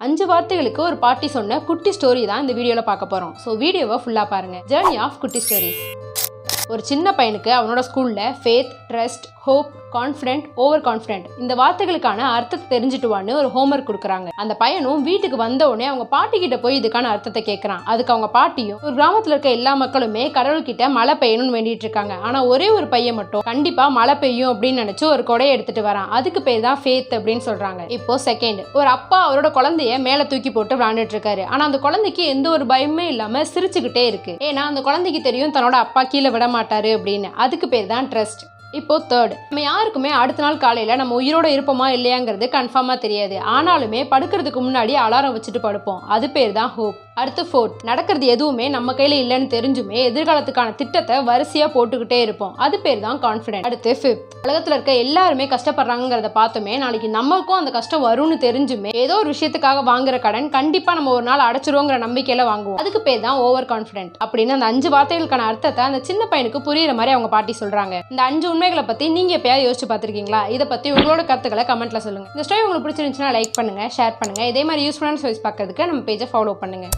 5 வார்த்தைகளுக்கு ஒரு பாட்டி சொன்ன குட்டி ஸ்டோரி தான் இந்த வீடியோவில் பார்க்க போகிறோம். ஸோ வீடியோவை ஃபுல்லாக பாருங்கள். ஜர்னி ஆஃப் குட்டி ஸ்டோரிஸ். ஒரு சின்ன பையனுக்கு அவனோட ஸ்கூலில் faith, trust, hope, confident, over confident இந்த வார்த்தைகளுக்கான அர்த்தத்தை தெரிஞ்சுட்டுவான்னு ஒரு ஹோம்ஒர்க் கொடுக்குறாங்க. அந்த பையனும் வீட்டுக்கு வந்த உடனே அவங்க பாட்டி கிட்ட போய் இதுக்கான அர்த்தத்தை கேட்கறான். அதுக்கு அவங்க பாட்டியும் ஒரு கிராமத்துல இருக்க எல்லா மக்களுமே கடவுள்கிட்ட மழை பெய்யணும்னு வேண்டிட்டு இருக்காங்க. ஆனா ஒரே ஒரு பையன் மட்டும் கண்டிப்பா மழை பெய்யும் அப்படின்னு நினைச்சு ஒரு கொடையை எடுத்துட்டு வரான். அதுக்கு பேர் தான் ஃபேத் அப்படின்னு சொல்றாங்க. இப்போ செகண்ட், ஒரு அப்பா அவரோட குழந்தைய மேல தூக்கி போட்டு விளையாண்டுட்டு இருக்காரு. ஆனா அந்த குழந்தைக்கு எந்த ஒரு பயமே இல்லாம சிரிச்சுக்கிட்டே இருக்கு. ஏன்னா அந்த குழந்தைக்கு தெரியும் தன்னோட அப்பா கீழே விட மாட்டாரு அப்படின்னு. அதுக்கு பேர் தான் ட்ரஸ்ட். இப்போ தேர்ட், நம்ம யாருக்குமே அடுத்த நாள் காலையில் நம்ம உயிரோட இருப்போமா இல்லையாங்கிறது கன்ஃபார்மாக தெரியாது. ஆனாலுமே படுக்கிறதுக்கு முன்னாடி அலாரம் வச்சுட்டு படுப்போம். அது பேர் தான் ஹோப். அடுத்து ஃபோர்த், நடக்கிறது எதுவுமே நம்ம கையில் இல்லைன்னு தெரிஞ்சுமே எதிர்காலத்துக்கான திட்டத்தை வரிசையாக போட்டுக்கிட்டே இருப்போம். அது பேர் தான் கான்ஃபிடென்ட். அடுத்து ஃபிஃப்த், உலகத்தில் இருக்க எல்லாருமே கஷ்டப்படுறாங்கிறத பார்த்துமே நாளைக்கு நமக்கும் அந்த கஷ்டம் வரும்னு தெரிஞ்சுமே ஏதோ ஒரு விஷயத்துக்காக வாங்குற கடன் கண்டிப்பாக நம்ம ஒரு நாள் அடைச்சிருவோங்கிற நம்பிக்கையில வாங்குவோம். அதுக்கு பேர் தான் ஓவர் கான்ஃபிடென்ட். அப்படின்னு அந்த 5 வார்த்தைகளுக்கான அர்த்தத்தை அந்த சின்ன பையனுக்கு புரியுற மாதிரி அவங்க பாட்டி சொல்றாங்க. இந்த 5 உண்மைகளை பத்தி நீங்க எப்பயாவது யோசிச்சு பார்த்திருக்கீங்களா? இதை பத்தி உங்களோட கருத்துக்களை கமெண்ட்ல சொல்லுங்க. இந்த ஸ்டோரி உங்களுக்கு பிடிச்சிருந்துச்சுன்னா லைக் பண்ணுங்க, ஷேர் பண்ணுங்க. இதே மாதிரி யூஸ்ஃபுல்லான ஸ்டோரிஸ் பார்க்கறதுக்கு நம்ம பேஜை ஃபாலோ பண்ணுங்க.